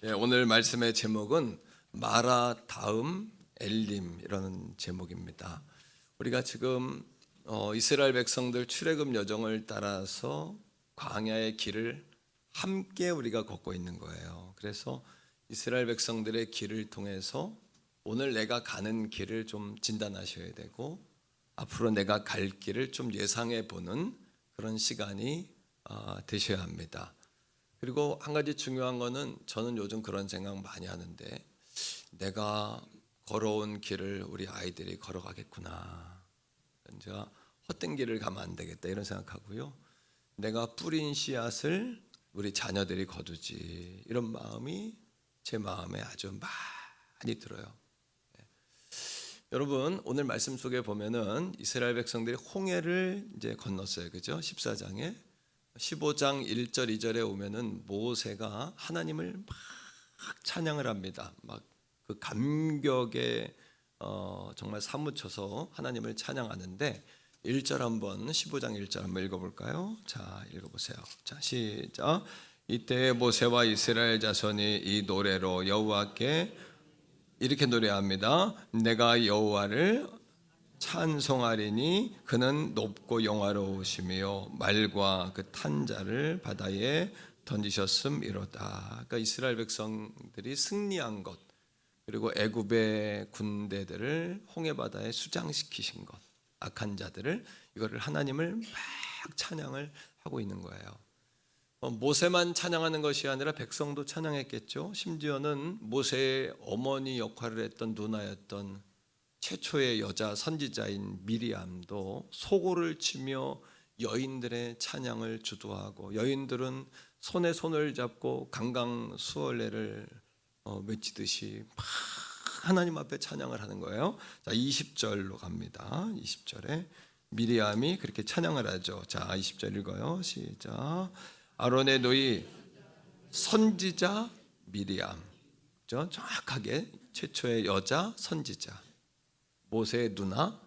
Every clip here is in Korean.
오늘 말씀의 제목은 마라 다음 엘림이라는 제목입니다. 우리가 지금 이스라엘 백성들 출애굽 여정을 따라서 광야의 길을 함께 우리가 걷고 있는 거예요. 그래서 이스라엘 백성들의 길을 통해서 오늘 내가 가는 길을 좀 진단하셔야 되고 앞으로 내가 갈 길을 좀 예상해 보는 그런 시간이 되셔야 합니다. 그리고 한 가지 중요한 거는 저는 요즘 그런 생각 많이 하는데 내가 걸어온 길을 우리 아이들이 걸어가겠구나. 제가 헛된 길을 가면 안 되겠다 이런 생각하고요. 내가 뿌린 씨앗을 우리 자녀들이 거두지 이런 마음이 제 마음에 아주 많이 들어요. 여러분 오늘 말씀 속에 보면은 이스라엘 백성들이 홍해를 이제 건넜어요. 그죠? 14장에 15장 1절 2절에 오면은 모세가 하나님을 막 찬양을 합니다. 막 그 감격에 정말 사무쳐서 하나님을 찬양하는데 1절 한번 15장 1절 한번 읽어볼까요? 자 읽어보세요. 자 시작. 이때 모세와 이스라엘 자손이 이 노래로 여호와께 이렇게 노래합니다. 내가 여호와를 찬송하리니 그는 높고 영화로우시며 말과 그 탄자를 바다에 던지셨음이로다. 그러니까 이스라엘 백성들이 승리한 것 그리고 애굽의 군대들을 홍해 바다에 수장시키신 것 악한 자들을 이거를 하나님을 막 찬양을 하고 있는 거예요. 모세만 찬양하는 것이 아니라 백성도 찬양했겠죠. 심지어는 모세의 어머니 역할을 했던 누나였던 최초의 여자 선지자인 미리암도 소고를 치며 여인들의 찬양을 주도하고 여인들은 손에 손을 잡고 강강수월래를 외치듯이 막 하나님 앞에 찬양을 하는 거예요. 자 20절로 갑니다. 20절에 미리암이 그렇게 찬양을 하죠. 자 20절 읽어요. 시작. 아론의 노이 선지자 미리암, 정확하게 최초의 여자 선지자 모세의 누나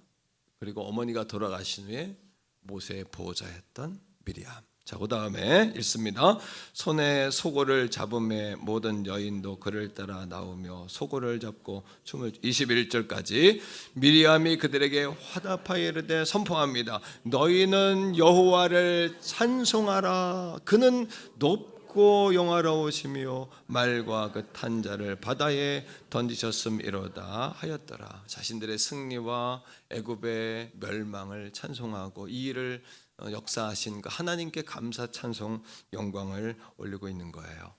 그리고 어머니가 돌아가신 후에 모세의 보호자였던 미리암. 자, 그 다음에 읽습니다. 손에 소고를 잡음에 모든 여인도 그를 따라 나오며 소고를 잡고 춤을 21절까지 미리암이 그들에게 화답하여 이르되 선포합니다. 너희는 여호와를 찬송하라. 그는 높고 영화로우시며 말과 그 탄자를 바다에 던지셨음이로다 하였더라. 자신들의 승리와 애굽의 멸망을 찬송하고 이 일을 역사하신 그 하나님께 감사 찬송 영광을 올리고 있는 거예요.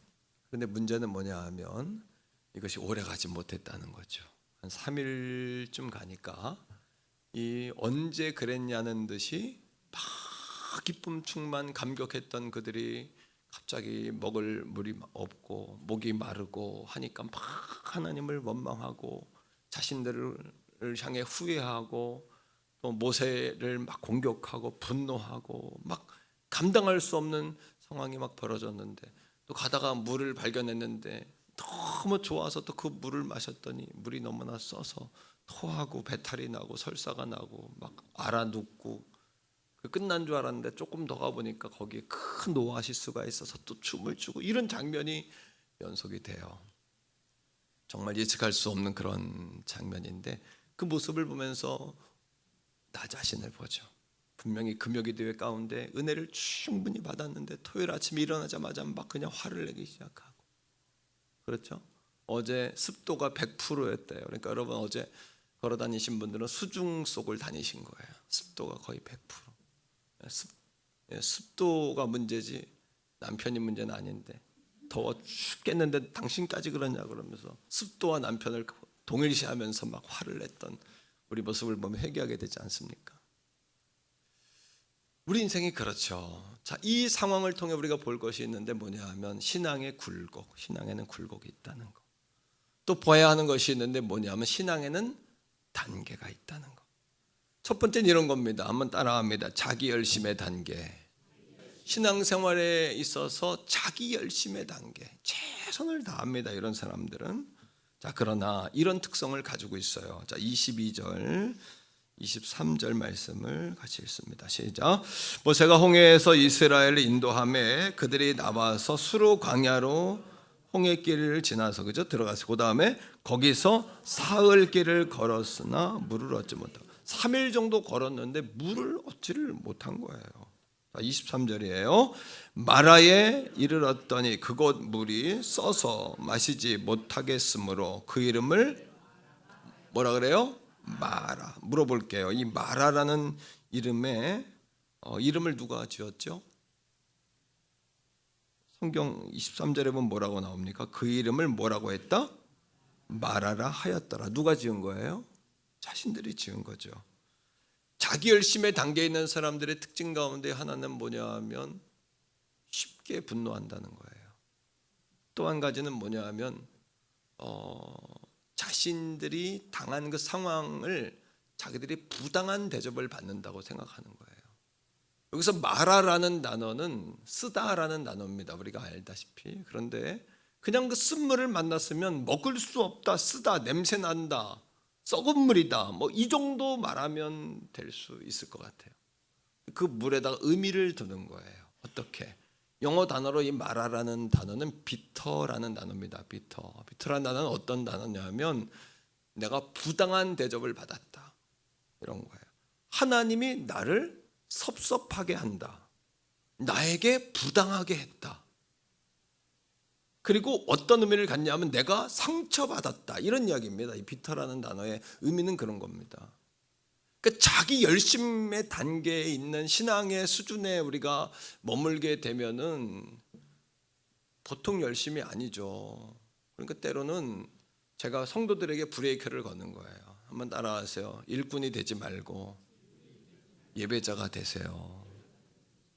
그런데 문제는 뭐냐 하면 이것이 오래 가지 못했다는 거죠. 한 3일쯤 가니까 이 언제 그랬냐는 듯이 막 기쁨 충만 감격했던 그들이 갑자기 먹을 물이 없고 목이 마르고 하니까 막 하나님을 원망하고 자신들을 향해 후회하고 또 모세를 막 공격하고 분노하고 막 감당할 수 없는 상황이 막 벌어졌는데 또 가다가 물을 발견했는데 너무 좋아서 또 그 물을 마셨더니 물이 너무나 써서 토하고 배탈이 나고 설사가 나고 막 알아눕고 끝난 줄 알았는데 조금 더 가보니까 거기에 큰 오아시스가 있어서 또 춤을 추고 이런 장면이 연속이 돼요. 정말 예측할 수 없는 그런 장면인데 그 모습을 보면서 나 자신을 보죠. 분명히 금요기도회 가운데 은혜를 충분히 받았는데 토요일 아침에 일어나자마자 막 그냥 화를 내기 시작하고 그렇죠? 어제 습도가 100%였대요. 그러니까 여러분 어제 걸어 다니신 분들은 수중 속을 다니신 거예요. 습도가 거의 100%. 습도가 문제지 남편이 문제는 아닌데 더워 죽겠는데 당신까지 그러냐 그러면서 습도와 남편을 동일시하면서 막 화를 냈던 우리 모습을 보면 회개하게 되지 않습니까? 우리 인생이 그렇죠. 자, 이 상황을 통해 우리가 볼 것이 있는데 뭐냐 하면 신앙의 굴곡, 신앙에는 굴곡이 있다는 거. 또 봐야 하는 것이 있는데 뭐냐 하면 신앙에는 단계가 있다는 거. 첫 번째는 이런 겁니다. 한번 따라합니다. 자기 열심의 단계. 신앙생활에 있어서 자기 열심의 단계. 최선을 다합니다. 이런 사람들은. 자, 그러나 이런 특성을 가지고 있어요. 자, 22절, 23절 말씀을 같이 읽습니다. 시작. 모세가 홍해에서 이스라엘을 인도하매 그들이 나와서 수르 광야로 홍해길을 지나서 그죠? 들어가서 그 다음에 거기서 사흘길을 걸었으나 물을 얻지 못하고 3일 정도 걸었는데 물을 얻지를 못한 거예요. 23절이에요. 마라에 이르렀더니 그곳 물이 써서 마시지 못하겠으므로 그 이름을 뭐라 그래요? 마라. 물어볼게요. 이 마라라는 이름을 누가 지었죠? 성경 23절에 보면 뭐라고 나옵니까? 그 이름을 뭐라고 했다? 마라라 하였더라. 누가 지은 거예요? 자신들이 지은 거죠. 자기 열심의 단계에 있는 사람들의 특징 가운데 하나는 뭐냐 하면 쉽게 분노한다는 거예요. 또 한 가지는 뭐냐 하면 자신들이 당한 그 상황을 자기들이 부당한 대접을 받는다고 생각하는 거예요. 여기서 마라라는 단어는 쓰다라는 단어입니다. 우리가 알다시피. 그런데 그냥 그 쓴물을 만났으면 먹을 수 없다, 쓰다, 냄새 난다, 썩은 물이다, 뭐 이 정도 말하면 될 수 있을 것 같아요. 그 물에다가 의미를 두는 거예요. 어떻게? 영어 단어로 이 마라라는 단어는 비터라는 단어입니다. 비터라는 단어는 어떤 단어냐면 내가 부당한 대접을 받았다, 이런 거예요. 하나님이 나를 섭섭하게 한다, 나에게 부당하게 했다. 그리고 어떤 의미를 갖냐면 내가 상처받았다, 이런 이야기입니다. 이 비터라는 단어의 의미는 그런 겁니다. 그러니까 자기 열심의 단계에 있는 신앙의 수준에 우리가 머물게 되면은 보통 열심이 아니죠. 그러니까 때로는 제가 성도들에게 브레이크를 거는 거예요. 한번 따라하세요. 일꾼이 되지 말고 예배자가 되세요.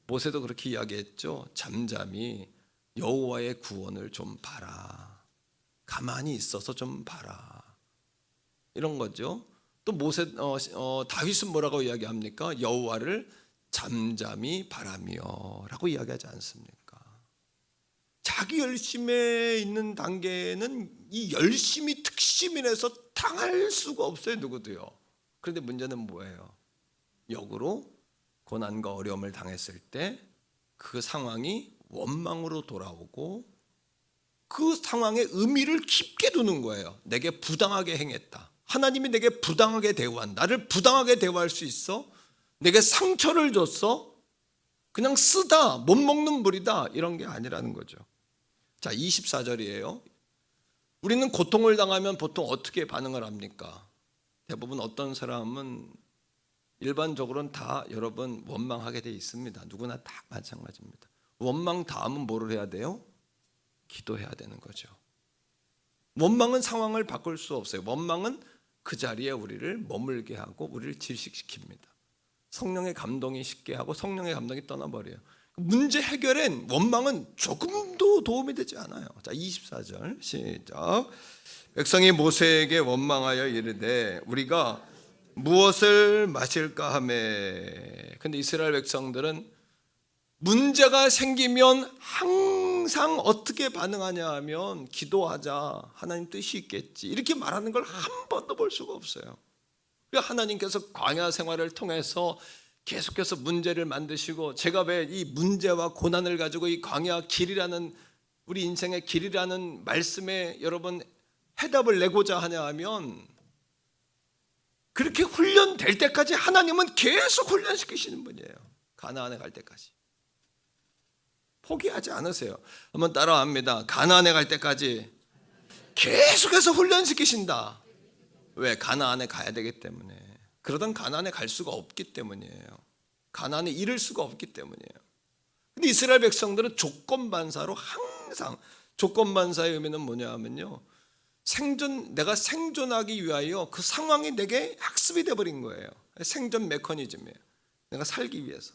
모세도 그렇게 이야기했죠. 잠잠히 여호와의 구원을 좀 봐라, 가만히 있어서 좀 봐라, 이런 거죠. 또 다윗은 뭐라고 이야기합니까? 여호와를 잠잠히 바라며라고 이야기하지 않습니까? 자기 열심에 있는 단계는 이 열심이 특심이라서 당할 수가 없어요, 누구도요. 그런데 문제는 뭐예요? 역으로 고난과 어려움을 당했을 때 그 상황이 원망으로 돌아오고 그 상황의 의미를 깊게 두는 거예요. 내게 부당하게 행했다, 하나님이 내게 부당하게 대우한다, 나를 부당하게 대우할 수 있어? 내게 상처를 줬어? 그냥 쓰다, 못 먹는 물이다, 이런 게 아니라는 거죠. 자, 24절이에요. 우리는 고통을 당하면 보통 어떻게 반응을 합니까? 대부분 어떤 사람은 일반적으로는 다 여러분 원망하게 돼 있습니다. 누구나 다 마찬가지입니다. 원망 다음은 뭐를 해야 돼요? 기도해야 되는 거죠. 원망은 상황을 바꿀 수 없어요. 원망은 그 자리에 우리를 머물게 하고 우리를 질식시킵니다. 성령의 감동이 쉽게 하고 성령의 감동이 떠나버려요. 문제 해결엔 원망은 조금도 도움이 되지 않아요. 자, 24절 시작. 백성이 모세에게 원망하여 이르되 우리가 무엇을 마실까 하매. 근데 이스라엘 백성들은 문제가 생기면 항상 어떻게 반응하냐 하면 기도하자, 하나님 뜻이 있겠지, 이렇게 말하는 걸 한 번도 볼 수가 없어요. 그러니까 하나님께서 광야 생활을 통해서 계속해서 문제를 만드시고, 제가 왜 이 문제와 고난을 가지고 이 광야 길이라는, 우리 인생의 길이라는 말씀에 여러분 해답을 내고자 하냐 하면, 그렇게 훈련될 때까지 하나님은 계속 훈련시키시는 분이에요. 가나안에 갈 때까지 포기하지 않으세요. 한번 따라합니다. 가나안에 갈 때까지 계속해서 훈련시키신다. 왜? 가나안에 가야 되기 때문에. 그러던 가나안에 갈 수가 없기 때문이에요. 가나안에 이를 수가 없기 때문이에요. 근데 이스라엘 백성들은 조건반사로 항상, 조건반사의 의미는 뭐냐 하면요, 내가 생존하기 위하여 그 상황이 내게 학습이 돼버린 거예요. 생존 메커니즘이에요. 내가 살기 위해서.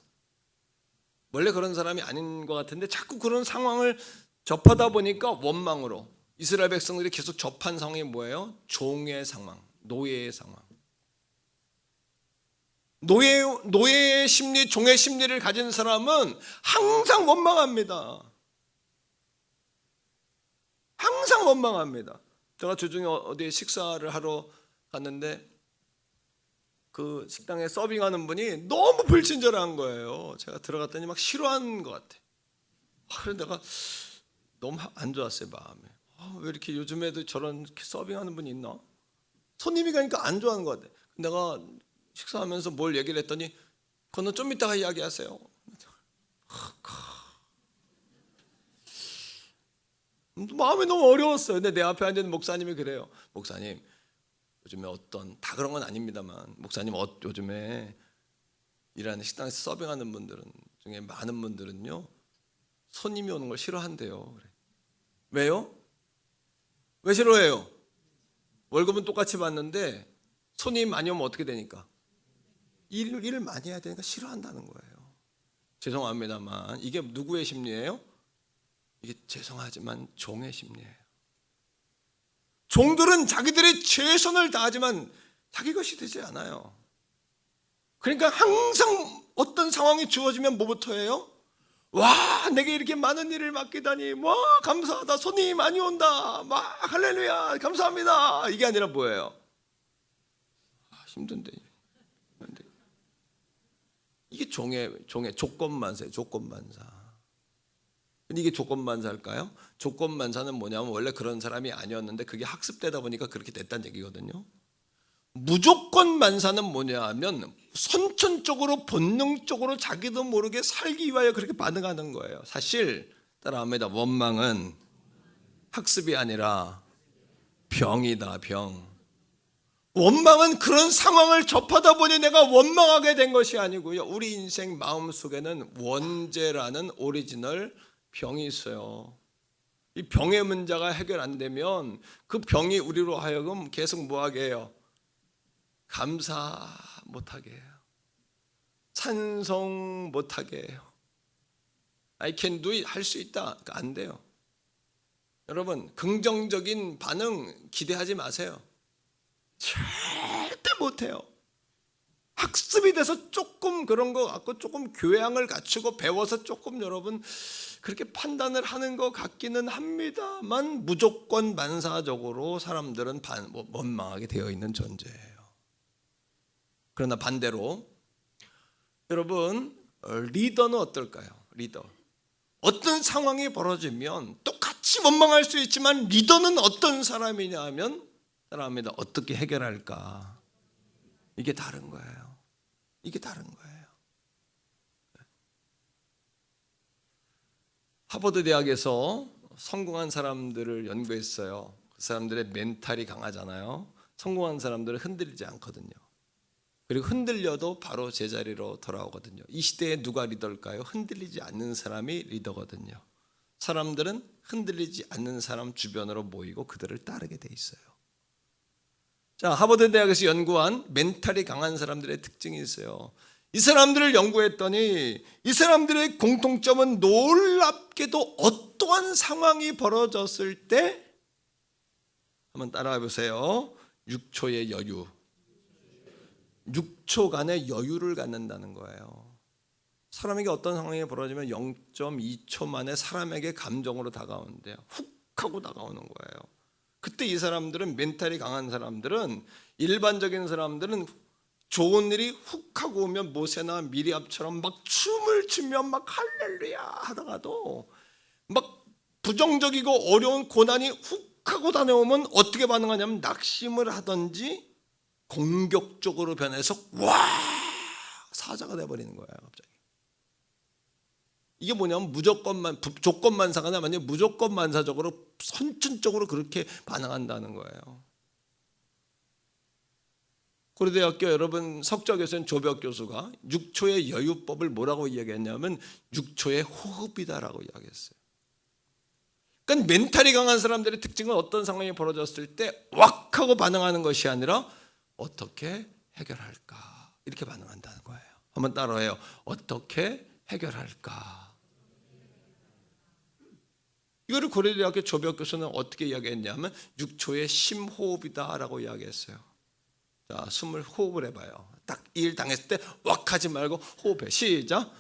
원래 그런 사람이 아닌 것 같은데 자꾸 그런 상황을 접하다 보니까 원망으로, 이스라엘 백성들이 계속 접한 상황이 뭐예요? 종의 상황, 노예의 상황. 노예의 심리, 종의 심리를 가진 사람은 항상 원망합니다. 항상 원망합니다. 제가 주중에 어디에 식사를 하러 갔는데 그 식당에 서빙하는 분이 너무 불친절한 거예요. 제가 들어갔더니 막 싫어하는 것 같아. 그래서 내가 너무 안 좋았어요, 마음에. 왜 이렇게 요즘에도 저런 서빙하는 분이 있나? 손님이 가니까 안 좋아하는 것 같아. 내가 식사하면서 뭘 얘기를 했더니 그거는 좀 이따가 이야기하세요. 마음이 너무 어려웠어요. 근데 내 앞에 앉은 목사님이 그래요. 목사님, 요즘에 다 그런 건 아닙니다만, 목사님 요즘에 일하는 식당에서 서빙하는 분들은 중에 많은 분들은요, 손님이 오는 걸 싫어한대요. 그래. 왜요? 왜 싫어해요? 월급은 똑같이 받는데 손님 많이 오면 어떻게 되니까? 일을 많이 해야 되니까 싫어한다는 거예요. 죄송합니다만 이게 누구의 심리예요? 이게 죄송하지만 종의 심리예요. 종들은 자기들의 최선을 다하지만 자기 것이 되지 않아요. 그러니까 항상 어떤 상황이 주어지면 뭐부터 해요? 와, 내게 이렇게 많은 일을 맡기다니, 와, 감사하다, 손님이 많이 온다, 막 할렐루야, 감사합니다. 이게 아니라 뭐예요? 힘든데. 이게 종의 조건만사예요. 조건만사. 근데 이게 조건만사일까요? 조건만사는 뭐냐면 원래 그런 사람이 아니었는데 그게 학습되다 보니까 그렇게 됐다는 얘기거든요. 무조건만사는 뭐냐 하면 선천적으로 본능적으로 자기도 모르게 살기 위하여 그렇게 반응하는 거예요. 사실 따라합니다. 원망은 학습이 아니라 병이다. 병. 원망은 그런 상황을 접하다 보니 내가 원망하게 된 것이 아니고요. 우리 인생 마음속에는 원죄라는 오리지널 병이 있어요. 이 병의 문제가 해결 안 되면 그 병이 우리로 하여금 계속 뭐하게 해요? 감사 못하게 해요. 찬송 못하게 해요. I can do it, 할 수 있다. 안 돼요. 여러분, 긍정적인 반응 기대하지 마세요. 절대 못해요. 학습이 돼서 조금 그런 거 같고 조금 교양을 갖추고 배워서 조금 여러분 그렇게 판단을 하는 것 같기는 합니다만 무조건 만사적으로 사람들은 원망하게 되어 있는 존재예요. 그러나 반대로 여러분 리더는 어떨까요? 리더. 어떤 상황이 벌어지면 똑같이 원망할 수 있지만 리더는 어떤 사람이냐 하면 사람입니다. 어떻게 해결할까? 이게 다른 거예요. 이게 다른 거예요. 하버드 대학에서 성공한 사람들을 연구했어요. 그 사람들의 멘탈이 강하잖아요. 성공한 사람들은 흔들리지 않거든요. 그리고 흔들려도 바로 제자리로 돌아오거든요. 이 시대에 누가 리더일까요? 흔들리지 않는 사람이 리더거든요. 사람들은 흔들리지 않는 사람 주변으로 모이고 그들을 따르게 돼 있어요. 자, 하버드 대학에서 연구한 멘탈이 강한 사람들의 특징이 있어요. 이 사람들을 연구했더니 이 사람들의 공통점은 놀랍게도 어떠한 상황이 벌어졌을 때 한번 따라해 보세요. 6초의 여유. 6초간의 여유를 갖는다는 거예요. 사람에게 어떤 상황이 벌어지면 0.2초 만에 사람에게 감정으로 다가오는데요. 훅 하고 다가오는 거예요. 그때 이 사람들은 멘탈이 강한 사람들은 일반적인 사람들은 좋은 일이 훅 하고 오면 모세나 미리압처럼 막 춤을 추며 막 할렐루야 하다가도 막 부정적이고 어려운 고난이 훅 하고 다녀오면 어떻게 반응하냐면 낙심을 하든지 공격적으로 변해서 와 사자가 돼버리는 거예요. 갑자기. 이게 뭐냐면 조건만사가 아니라 무조건만사적으로 선천적으로 그렇게 반응한다는 거예요. 고려대학교 여러분 석좌교수인 조벽 교수가 6초의 여유법을 뭐라고 이야기했냐면 6초의 호흡이다라고 이야기했어요. 그러니까 멘탈이 강한 사람들의 특징은 어떤 상황이 벌어졌을 때 왁 하고 반응하는 것이 아니라 어떻게 해결할까 이렇게 반응한다는 거예요. 한번 따라해요. 어떻게 해결할까. 이거를 고려대학교 조벽 교수는 어떻게 이야기했냐면 6초의 심호흡이다라고 이야기했어요. 자, 숨을 호흡을 해봐요. 딱 이 일 당했을 때 왁 하지 말고 호흡해. 시작.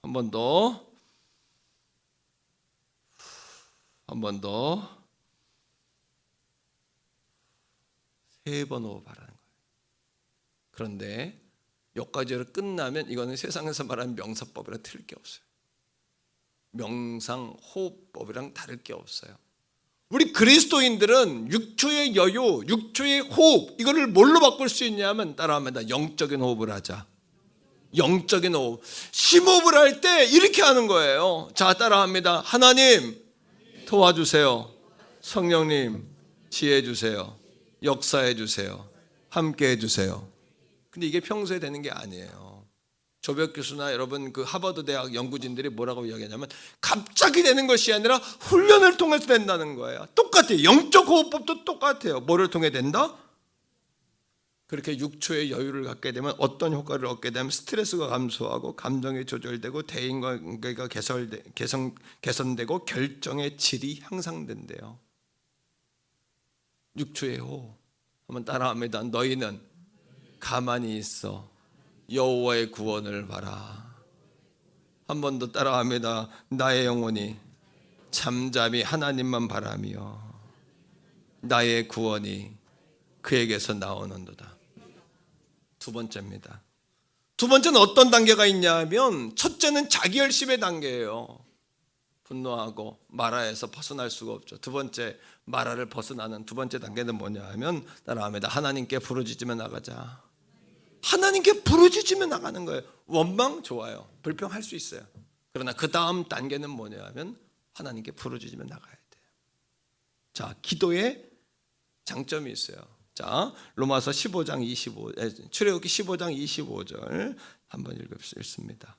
한 번 더. 한 번 더. 3번 호흡하라는 거예요. 그런데 여기까지로 끝나면 이거는 세상에서 말하는 명사법이라 틀릴 게 없어요. 명상 호흡법이랑 다를 게 없어요. 우리 그리스도인들은 육초의 여유, 육초의 호흡, 이거를 뭘로 바꿀 수 있냐면 따라합니다. 영적인 호흡을 하자. 영적인 호흡. 심호흡을 할 때 이렇게 하는 거예요. 자, 따라합니다. 하나님 도와주세요. 성령님 지혜 주세요. 역사해 주세요. 함께 해 주세요. 근데 이게 평소에 되는 게 아니에요. 조벽 교수나 여러분 그 하버드 대학 연구진들이 뭐라고 이야기하냐면 갑자기 되는 것이 아니라 훈련을 통해서 된다는 거예요. 똑같아요. 영적 호흡법도 똑같아요. 뭐를 통해 된다? 그렇게 육초의 여유를 갖게 되면 어떤 효과를 얻게 되면 스트레스가 감소하고 감정이 조절되고 대인관계가 개선되고 결정의 질이 향상된대요. 육초의 호흡. 한번 따라합니다. 너희는 가만히 있어 여호와의 구원을 봐라. 한 번 더 따라합니다. 나의 영혼이 잠잠히 하나님만 바라며 나의 구원이 그에게서 나오는도다. 두 번째입니다. 두 번째는 어떤 단계가 있냐 하면 첫째는 자기 열심의 단계예요. 분노하고 마라에서 벗어날 수가 없죠. 두 번째 마라를 벗어나는 두 번째 단계는 뭐냐 하면 따라합니다. 하나님께 부르짖으며 나가자. 하나님께 부르짖으며 나가는 거예요. 원망 좋아요. 불평할 수 있어요. 그러나 그 다음 단계는 뭐냐 하면 하나님께 부르짖으며 나가야 돼요. 자, 기도에 장점이 있어요. 자, 로마서 15장 25, 출애굽기 15장 25절 한번 읽습니다.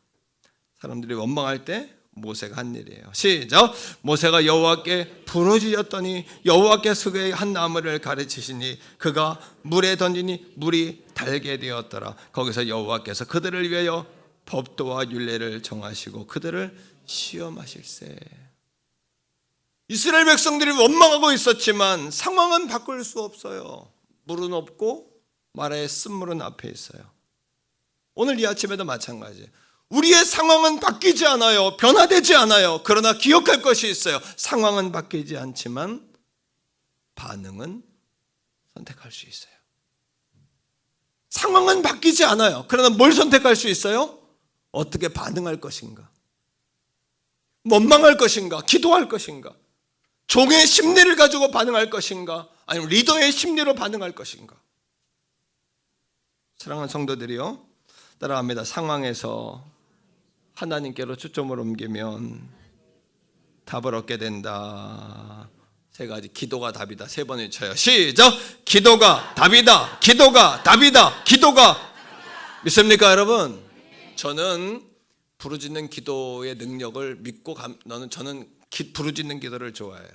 사람들이 원망할 때 모세가 한 일이에요. 시작. 모세가 여호와께 부르짖었더니 여호와께서 그의 한 나무를 가르치시니 그가 물에 던지니 물이 달게 되었더라. 거기서 여호와께서 그들을 위하여 법도와 율례를 정하시고 그들을 시험하실세. 이스라엘 백성들이 원망하고 있었지만 상황은 바꿀 수 없어요. 물은 없고 마라의 쓴물은 앞에 있어요. 오늘 이 아침에도 마찬가지예요. 우리의 상황은 바뀌지 않아요. 변화되지 않아요. 그러나 기억할 것이 있어요. 상황은 바뀌지 않지만 반응은 선택할 수 있어요. 상황은 바뀌지 않아요. 그러나 뭘 선택할 수 있어요? 어떻게 반응할 것인가? 원망할 것인가? 기도할 것인가? 종의 심리를 가지고 반응할 것인가? 아니면 리더의 심리로 반응할 것인가? 사랑하는 성도들이요, 따라합니다. 상황에서 하나님께로 초점을 옮기면 답을 얻게 된다. 세 가지. 기도가 답이다. 세 번 외쳐요. 시작. 기도가 답이다. 기도가 답이다. 기도가 믿습니까 여러분? 저는 부르짖는 기도의 능력을 믿고 저는 부르짖는 기도를 좋아해요.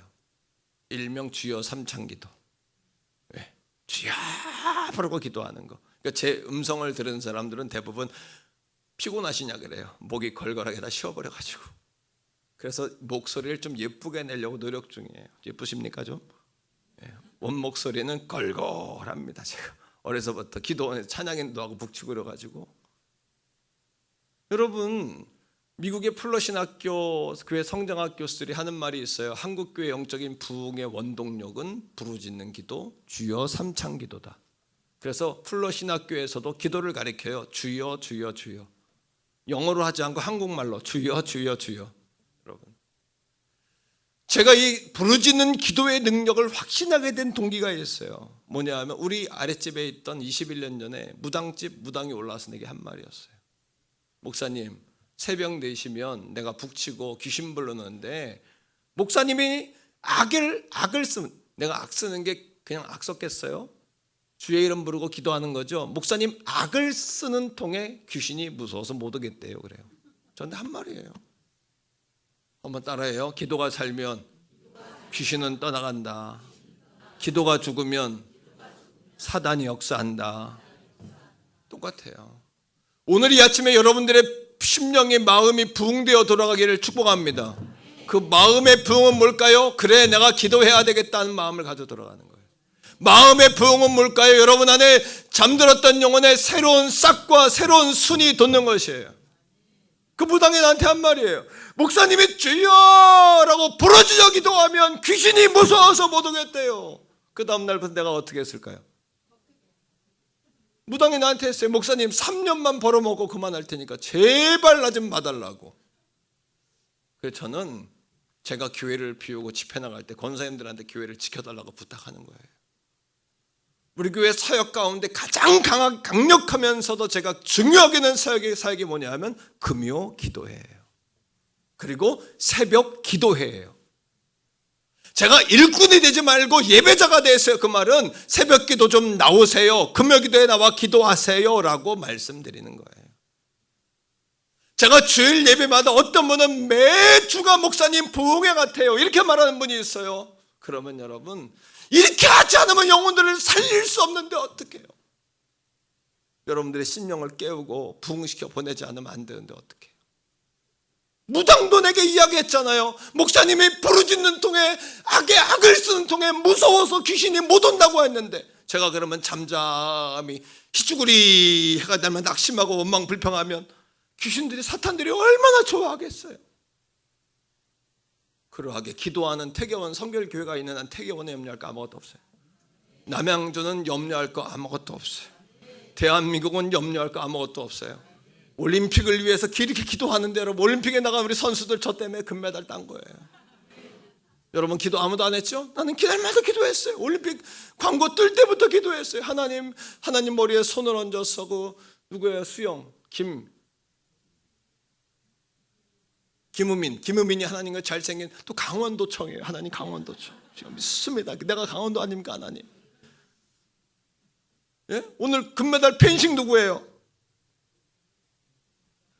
일명 주여 삼창기도. 왜? 주여 부르고 기도하는 거. 그러니까 제 음성을 들은 사람들은 대부분 피곤하시냐 그래요. 목이 걸걸하게 다 쉬어버려가지고. 그래서 목소리를 좀 예쁘게 내려고 노력 중이에요. 예쁘십니까 좀? 원 목소리는 걸걸합니다. 제가 어려서부터 기도원에서 찬양인도 하고 북치고려가지고. 여러분, 미국의 플러신 학교 교회 성장학교들이 하는 말이 있어요. 한국 교회 영적인 부흥의 원동력은 부르짖는 기도, 주여 삼창기도다. 그래서 플러신 학교에서도 기도를 가리켜요. 주여 주여 주여. 영어로 하지 않고 한국말로 주여 주여 주여. 여러분, 제가 이 부르짖는 기도의 능력을 확신하게 된 동기가 있어요. 뭐냐 하면 우리 아랫집에 있던 21년 전에 무당이 올라와서 내게 한 말이었어요. 목사님, 새벽 4시면 내가 북치고 귀신 부르는데 목사님이 악을 쓰면, 내가 악 쓰는 게 그냥 악 썼겠어요? 주의 이름 부르고 기도하는 거죠. 목사님, 악을 쓰는 통에 귀신이 무서워서 못 오겠대요. 그래요. 저한테 한 말이에요. 한번 따라해요. 기도가 살면 귀신은 떠나간다. 기도가 죽으면 사단이 역사한다. 똑같아요. 오늘 이 아침에 여러분들의 심령의 마음이 부흥되어 돌아가기를 축복합니다. 그 마음의 부흥은 뭘까요? 그래, 내가 기도해야 되겠다는 마음을 가져 돌아가는 거예요. 마음의 부흥은 뭘까요? 여러분 안에 잠들었던 영혼의 새로운 싹과 새로운 순이 돋는 것이에요. 그 무당이 나한테 한 말이에요. 목사님이 주여라고 부르짖어 기도하면 귀신이 무서워서 못 오겠대요. 그 다음날부터 내가 어떻게 했을까요? 무당이 나한테 했어요. 목사님 3년만 벌어먹고 그만할 테니까 제발 나 좀 봐달라고. 그래서 저는 제가 교회를 비우고 집회 나갈 때 권사님들한테 교회를 지켜달라고 부탁하는 거예요. 우리 교회 사역 가운데 가장 강력하면서도 제가 중요하게 는 사역이 뭐냐 하면 금요 기도회예요. 그리고 새벽 기도회예요. 제가 일꾼이 되지 말고 예배자가 되세요. 그 말은 새벽 기도 좀 나오세요. 금요 기도에 나와 기도하세요 라고 말씀드리는 거예요. 제가 주일 예배마다 어떤 분은 매주가 목사님 부흥회 같아요 이렇게 말하는 분이 있어요. 그러면 여러분, 이렇게 하지 않으면 영혼들을 살릴 수 없는데 어떻게 해요? 여러분들의 심령을 깨우고 부흥시켜 보내지 않으면 안 되는데 어떻게 해요? 무당돈에게 이야기했잖아요. 목사님이 부르짖는 통에 악을 쓰는 통에 무서워서 귀신이 못 온다고 했는데, 제가 그러면 잠잠히 희죽으리 해가 되면 낙심하고 원망불평하면 귀신들이, 사탄들이 얼마나 좋아하겠어요. 그러하게 기도하는 태계원 성결교회가 있는 한 태계원에 염려할 거 아무것도 없어요. 남양주는 염려할 거 아무것도 없어요. 대한민국은 염려할 거 아무것도 없어요. 올림픽을 위해서 이렇게 기도하는데, 여러분, 올림픽에 나간 우리 선수들 저 때문에 금메달 딴 거예요. 여러분, 기도 아무도 안 했죠? 나는 기도하면서 기도했어요. 올림픽 광고 뜰 때부터 기도했어요. 하나님 머리에 손을 얹어서 누구예요? 수영 김우민이 하나님과 잘생긴, 또 강원도청이에요. 하나님 강원도청. 지금 믿습니다. 내가 강원도 아닙니까 하나님? 예? 오늘 금메달 펜싱 누구예요?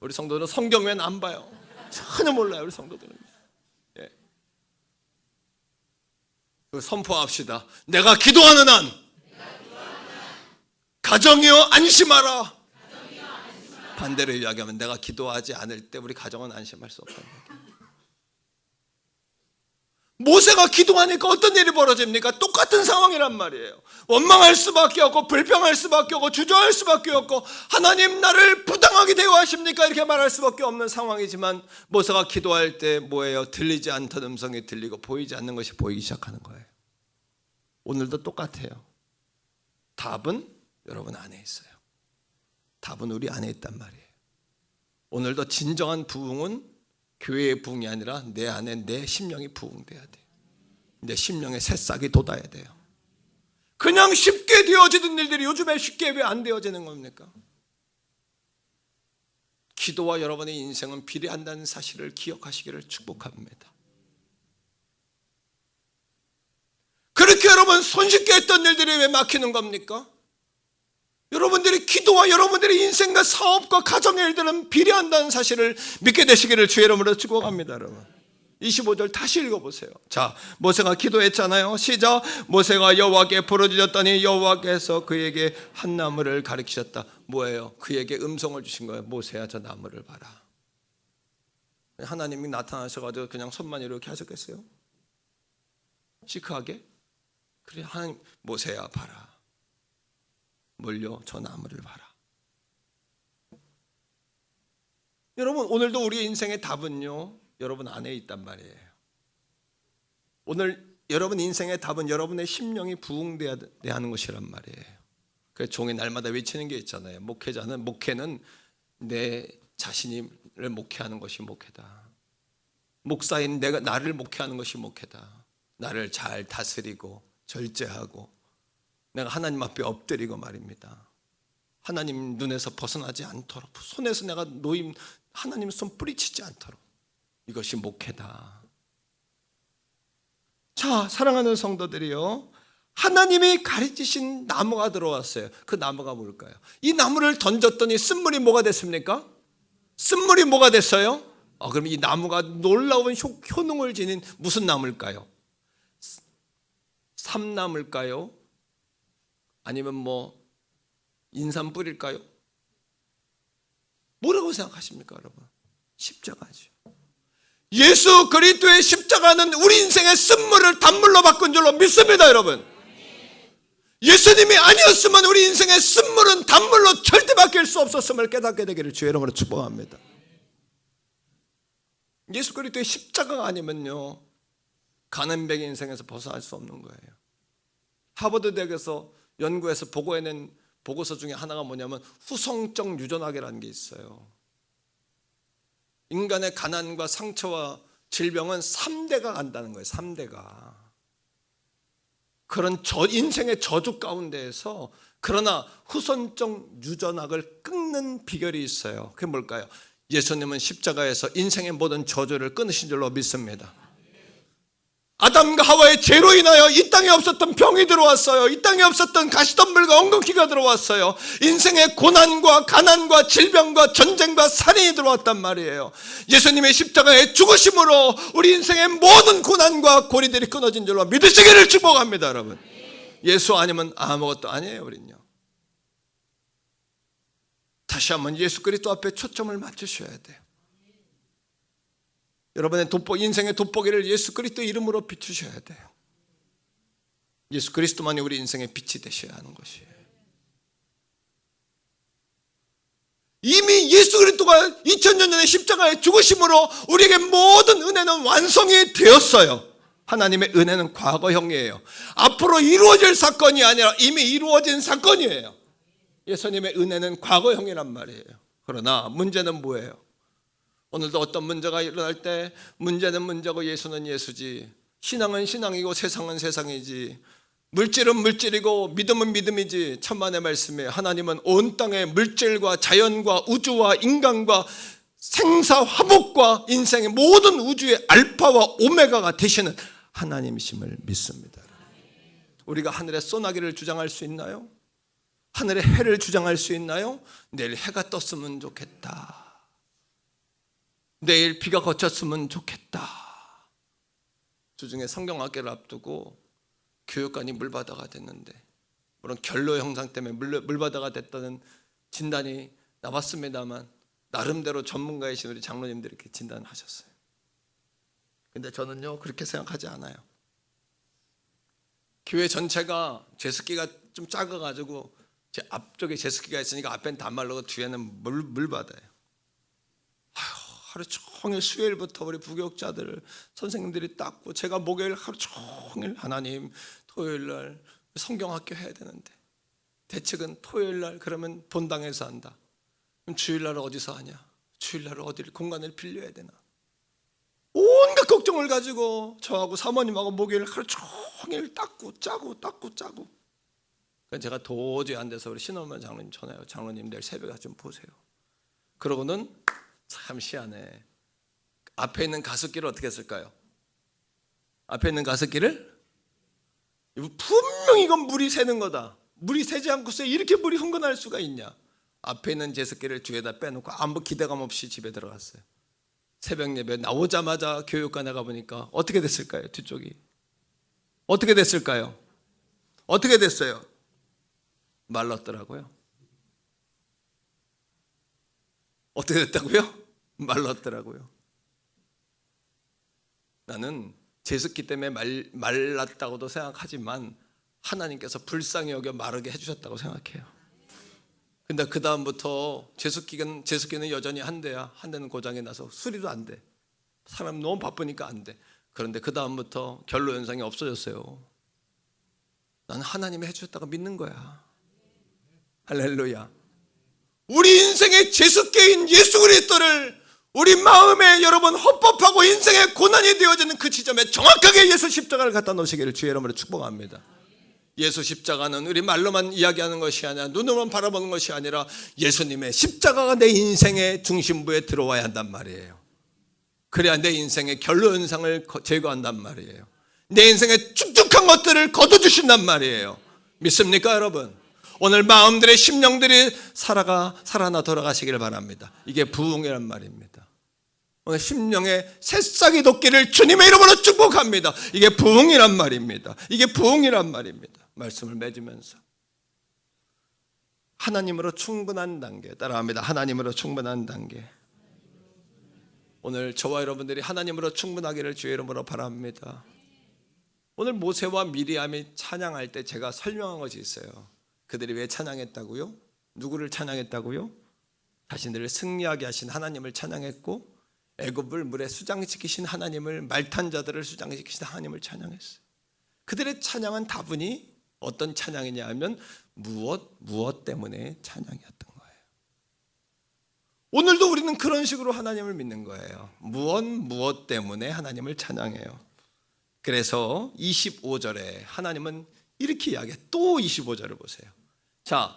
우리 성도들은 성경 외에는 안 봐요. 전혀 몰라요 우리 성도들은. 예. 선포합시다. 내가 기도하는 한 가정이여 안심하라. 반대로 이야기하면 내가 기도하지 않을 때 우리 가정은 안심할 수 없다는 얘기예요. 모세가 기도하니까 어떤 일이 벌어집니까? 똑같은 상황이란 말이에요. 원망할 수밖에 없고 불평할 수밖에 없고 주저할 수밖에 없고, 하나님 나를 부당하게 대우하십니까? 이렇게 말할 수밖에 없는 상황이지만, 모세가 기도할 때 뭐예요? 들리지 않던 음성이 들리고 보이지 않는 것이 보이기 시작하는 거예요. 오늘도 똑같아요. 답은 여러분 안에 있어요. 답은 우리 안에 있단 말이에요. 오늘도 진정한 부흥은 교회의 부흥이 아니라 내 안에 내 심령이 부흥돼야 돼요. 내 심령에 새싹이 돋아야 돼요. 그냥 쉽게 되어지는 일들이 요즘에 쉽게 왜 안 되어지는 겁니까? 기도와 여러분의 인생은 비례한다는 사실을 기억하시기를 축복합니다. 그렇게 여러분 손쉽게 했던 일들이 왜 막히는 겁니까? 여러분들이 기도와 여러분들의 인생과 사업과 가정의 일들은 비례한다는 사실을 믿게 되시기를 주의 이름으로 축복합니다. 여러분, 25절 다시 읽어보세요. 자, 모세가 기도했잖아요. 시작. 모세가 여호와께 부르짖었더니 여호와께서 그에게 한 나무를 가리키셨다. 뭐예요? 그에게 음성을 주신 거예요. 모세야, 저 나무를 봐라. 하나님이 나타나셔가지고 그냥 손만 이렇게 하셨겠어요? 시크하게? 그래, 하나님, 모세야 봐라. 뭘요? 저 나무를 봐라. 여러분, 오늘도 우리의 인생의 답은요, 여러분 안에 있단 말이에요. 오늘 여러분 인생의 답은 여러분의 심령이 부흥돼야 하는 것이란 말이에요. 그래서 종이 날마다 외치는 게 있잖아요. 목회는 내 자신을 목회하는 것이 목회다. 목사인 내가 나를 목회하는 것이 목회다. 나를 잘 다스리고 절제하고 내가 하나님 앞에 엎드리고 말입니다. 하나님 눈에서 벗어나지 않도록, 손에서 내가 하나님 손 뿌리치지 않도록, 이것이 목회다. 자, 사랑하는 성도들이요, 하나님이 가르치신 나무가 들어왔어요. 그 나무가 뭘까요? 이 나무를 던졌더니 쓴물이 뭐가 됐습니까? 쓴물이 뭐가 됐어요? 그럼 이 나무가 놀라운 효능을 지닌 무슨 나무일까요? 삼나무일까요? 아니면 인삼 뿌릴까요? 뭐라고 생각하십니까, 여러분? 십자가죠. 예수 그리스도의 십자가는 우리 인생의 쓴물을 단물로 바꾼 줄로 믿습니다, 여러분. 예수님이 아니었으면 우리 인생의 쓴물은 단물로 절대 바뀔 수 없었음을 깨닫게 되기를 주의 이름으로 축복합니다. 예수 그리스도의 십자가가 아니면요, 가난뱅이 인생에서 벗어날 수 없는 거예요. 하버드 대학에서 연구해서 보고해낸 보고서 중에 하나가 뭐냐면 후성적 유전학이라는 게 있어요. 인간의 가난과 상처와 질병은 3대가 간다는 거예요. 3대가. 그런 인생의 저주 가운데에서 그러나 후손적 유전학을 끊는 비결이 있어요. 그게 뭘까요? 예수님은 십자가에서 인생의 모든 저주를 끊으신 줄로 믿습니다. 아담과 하와의 죄로 인하여 이 땅에 없었던 병이 들어왔어요. 이 땅에 없었던 가시덤불과 엉겅퀴가 들어왔어요. 인생의 고난과 가난과 질병과 전쟁과 살인이 들어왔단 말이에요. 예수님의 십자가의 죽으심으로 우리 인생의 모든 고난과 고리들이 끊어진 줄로 믿으시기를 축복합니다. 여러분, 예수 아니면 아무것도 아니에요. 우린요. 다시 한번 예수 그리스도 앞에 초점을 맞추셔야 돼요. 여러분의 인생의 돋보기를 예수 그리스도 이름으로 비추셔야 돼요. 예수 그리스도만이 우리 인생의 빛이 되셔야 하는 것이에요. 이미 예수 그리스도가 2000년 전에 십자가에 죽으심으로 우리에게 모든 은혜는 완성이 되었어요. 하나님의 은혜는 과거형이에요. 앞으로 이루어질 사건이 아니라 이미 이루어진 사건이에요. 예수님의 은혜는 과거형이란 말이에요. 그러나 문제는 뭐예요? 오늘도 어떤 문제가 일어날 때 문제는 문제고 예수는 예수지, 신앙은 신앙이고 세상은 세상이지, 물질은 물질이고 믿음은 믿음이지, 천만의 말씀이에요. 하나님은 온 땅의 물질과 자연과 우주와 인간과 생사화복과 인생의 모든 우주의 알파와 오메가가 되시는 하나님이심을 믿습니다. 우리가 하늘의 소나기를 주장할 수 있나요? 하늘의 해를 주장할 수 있나요? 내일 해가 떴으면 좋겠다, 내일 비가 그쳤으면 좋겠다. 주중에 성경학교를 앞두고 교육관이 물바다가 됐는데, 물론 결로 형상 때문에 물바다가 됐다는 진단이 나왔습니다만 나름대로 전문가이신 우리 장로님들이 이렇게 진단을 하셨어요. 근데 저는요 그렇게 생각하지 않아요. 교회 전체가 제습기가 좀 작아가지고 제 앞쪽에 제습기가 있으니까 앞에는 다 말르고 뒤에는 물바다예요. 하루 종일 수요일부터 우리 부교육자들 선생님들이 닦고, 제가 목요일 하루 종일 하나님 토요일 날 성경학교 해야 되는데 대책은 토요일 날 그러면 본당에서 한다. 그럼 주일 날 어디서 하냐? 주일 날 어디를 공간을 빌려야 되나? 온갖 걱정을 가지고 저하고 사모님하고 목요일 하루 종일 닦고 짜고. 그래서 제가 도저히 안 돼서 우리 신원만 장로님 전화해요. 장로님 내일 새벽에 좀 보세요. 그러고는 참 희한해. 앞에 있는 가습기를 어떻게 했을까요? 앞에 있는 가습기를 분명히 이건 물이 새는 거다, 물이 새지 않고서 이렇게 물이 흥건할 수가 있냐, 앞에 있는 제습기를 뒤에다 빼놓고 아무 기대감 없이 집에 들어갔어요. 새벽 예배 나오자마자 교육관에 가보니까 어떻게 됐을까요? 뒤쪽이 어떻게 됐을까요? 어떻게 됐어요? 말랐더라고요. 어떻게 됐다고요? 말랐더라고요. 나는 제습기 때문에 말랐다고도 생각하지만 하나님께서 불쌍히 여겨 마르게 해주셨다고 생각해요. 근데 그 다음부터 제습기는 여전히 한 대야. 한 대는 고장이 나서 수리도 안 돼. 사람 너무 바쁘니까 안 돼. 그런데 그 다음부터 결로 현상이 없어졌어요. 나는 하나님이 해주셨다고 믿는 거야. 할렐루야. 우리 인생의 제습기인 예수 그리스도를 우리 마음에 여러분 헌법하고 인생의 고난이 되어지는 그 지점에 정확하게 예수 십자가를 갖다 놓으시기를 주의 이름으로 축복합니다. 예수 십자가는 우리 말로만 이야기하는 것이 아니라 눈으로만 바라보는 것이 아니라 예수님의 십자가가 내 인생의 중심부에 들어와야 한단 말이에요. 그래야 내 인생의 결로 현상을 제거한단 말이에요. 내 인생의 축축한 것들을 거둬주신단 말이에요. 믿습니까 여러분? 오늘 마음들의 심령들이 살아나 돌아가시기를 바랍니다. 이게 부흥이란 말입니다. 오늘 심령의 새싹이 돋기를 주님의 이름으로 축복합니다. 이게 부흥이란 말입니다. 이게 부흥이란 말입니다. 말씀을 맺으면서 하나님으로 충분한 단계 따라합니다. 하나님으로 충분한 단계. 오늘 저와 여러분들이 하나님으로 충분하기를 주의 이름으로 바랍니다. 오늘 모세와 미리암이 찬양할 때 제가 설명한 것이 있어요. 그들이 왜 찬양했다고요? 누구를 찬양했다고요? 자신들을 승리하게 하신 하나님을 찬양했고, 애굽을 물에 수장시키신 하나님을, 말탄 자들을 수장시키신 하나님을 찬양했어요. 그들의 찬양은 다분히 어떤 찬양이냐 하면 무엇 때문에 찬양이었던 거예요. 오늘도 우리는 그런 식으로 하나님을 믿는 거예요. 무엇 때문에 하나님을 찬양해요. 그래서 25절에 하나님은 이렇게 이야기해요. 또 25절을 보세요. 자,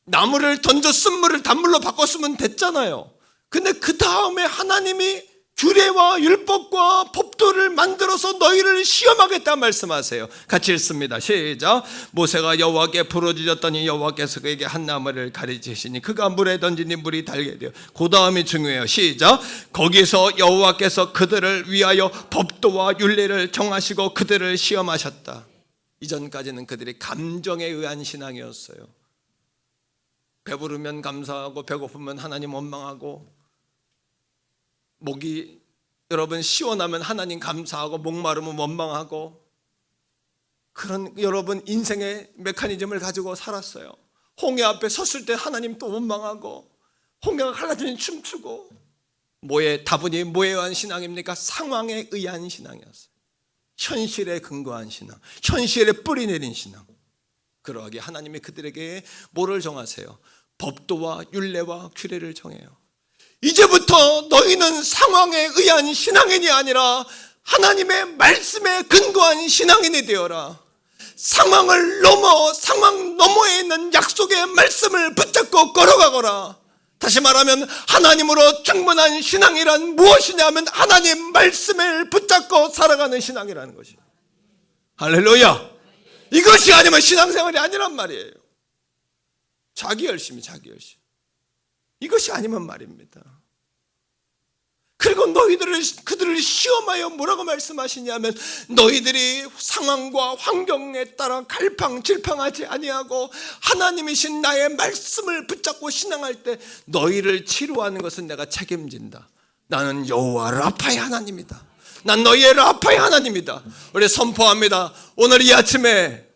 나무를 던져 쓴물을 단물로 바꿨으면 됐잖아요. 근데 그 다음에 하나님이 규례와 율법과 법도를 만들어서 너희를 시험하겠다 말씀하세요. 같이 읽습니다. 시작. 모세가 여호와께 부르짖었더니 여호와께서 그에게 한 나무를 가르치시니 그가 물에 던지니 물이 달게 되어. 그 다음이 중요해요. 시작. 거기서 여호와께서 그들을 위하여 법도와 율례를 정하시고 그들을 시험하셨다. 이전까지는 그들이 감정에 의한 신앙이었어요. 배부르면 감사하고 배고프면 하나님 원망하고, 목이 여러분 시원하면 하나님 감사하고 목마르면 원망하고, 그런 여러분 인생의 메커니즘을 가지고 살았어요. 홍해 앞에 섰을 때 하나님 또 원망하고, 홍해가 갈라지니 춤추고. 다분히 뭐에 의한 신앙입니까? 상황에 의한 신앙이었어요. 현실에 근거한 신앙, 현실에 뿌리 내린 신앙. 그러하게 하나님이 그들에게 뭐를 정하세요? 법도와 율례와 규례를 정해요. 이제부터 너희는 상황에 의한 신앙인이 아니라 하나님의 말씀에 근거한 신앙인이 되어라. 상황을 넘어 상황 너머에 있는 약속의 말씀을 붙잡고 걸어가거라. 다시 말하면 하나님으로 충분한 신앙이란 무엇이냐면 하나님 말씀을 붙잡고 살아가는 신앙이라는 것이에요. 할렐루야. 이것이 아니면 신앙생활이 아니란 말이에요. 자기 열심히. 이것이 아니면 말입니다. 그리고 그들을 시험하여 뭐라고 말씀하시냐면 너희들이 상황과 환경에 따라 갈팡질팡하지 아니하고 하나님이신 나의 말씀을 붙잡고 신앙할 때 너희를 치료하는 것은 내가 책임진다. 나는 여호와 라파의 하나님이다. 난 너희의 라파의 하나님이다. 우리 선포합니다. 오늘 이 아침에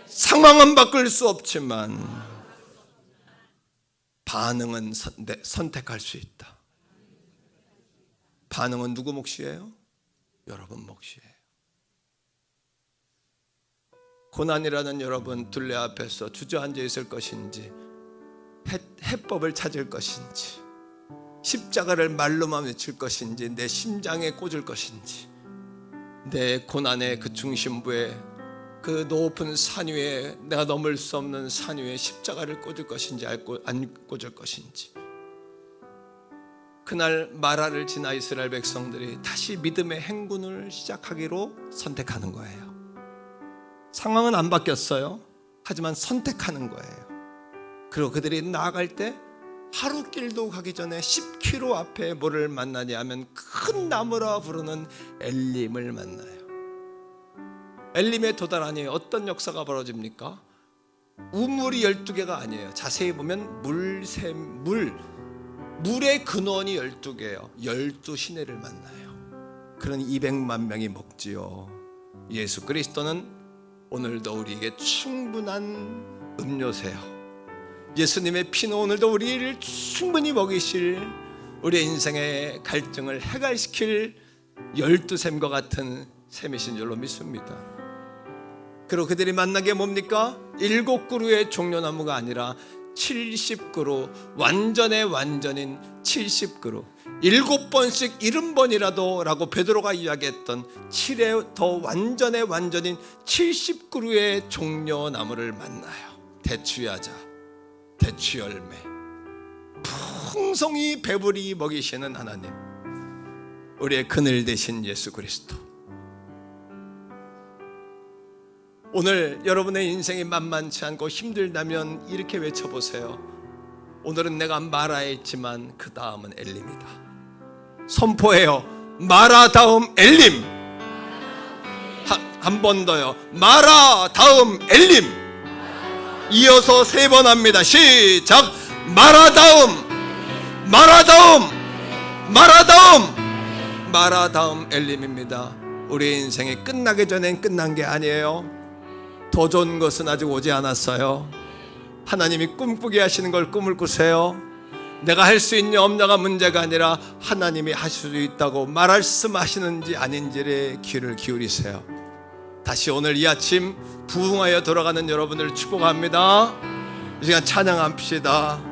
상황은 바꿀 수 없지만 반응은 선택할 수 있다. 반응은 누구 몫이에요? 여러분 몫이에요. 고난이라는 여러분 둘레 앞에서 주저앉아 있을 것인지, 해법을 찾을 것인지, 십자가를 말로만 외칠 것인지, 내 심장에 꽂을 것인지, 내 고난의 그 중심부에 그 높은 산 위에, 내가 넘을 수 없는 산 위에 십자가를 꽂을 것인지 안 꽂을 것인지. 그날 마라를 지나 이스라엘 백성들이 다시 믿음의 행군을 시작하기로 선택하는 거예요. 상황은 안 바뀌었어요. 하지만 선택하는 거예요. 그리고 그들이 나아갈 때 하루 길도 가기 전에 10km 앞에 뭐를 만나냐 하면 큰 나무라 부르는 엘림을 만나요. 엘림에 도달하니 어떤 역사가 벌어집니까? 우물이 12개가 아니에요. 자세히 보면 물의 근원이 12개예요. 12시내를 만나요. 그런 200만 명이 먹지요. 예수 그리스도는 오늘도 우리에게 충분한 음료세요. 예수님의 피는 오늘도 우리를 충분히 먹이실, 우리의 인생의 갈증을 해갈시킬 12샘과 같은 샘이신 줄로 믿습니다. 그리고 그들이 만난 게 뭡니까? 7그루의 종려나무가 아니라 70그루, 완전인 70그루, 7번씩 70번이라도 라고 베드로가 이야기했던 7의 더 완전인 70그루의 종려나무를 만나요. 대추야자, 대추열매, 풍성히 배부리 먹이시는 하나님, 우리의 그늘 되신 예수 그리스도. 오늘 여러분의 인생이 만만치 않고 힘들다면 이렇게 외쳐보세요. 오늘은 내가 마라에 있지만 그 다음은 엘림이다. 선포해요. 마라 다음 엘림. 한 번 더요. 마라 다음 엘림. 이어서 3번 합니다. 시작. 마라 다음 엘림입니다. 우리 인생이 끝나기 전엔 끝난 게 아니에요. 더 좋은 것은 아직 오지 않았어요. 하나님이 꿈꾸게 하시는 걸 꿈을 꾸세요. 내가 할 수 있냐 없냐가 문제가 아니라 하나님이 하실 수 있다고 말씀하시는지 아닌지에 귀를 기울이세요. 다시 오늘 이 아침 부흥하여 돌아가는 여러분을 축복합니다. 이 시간 찬양합시다.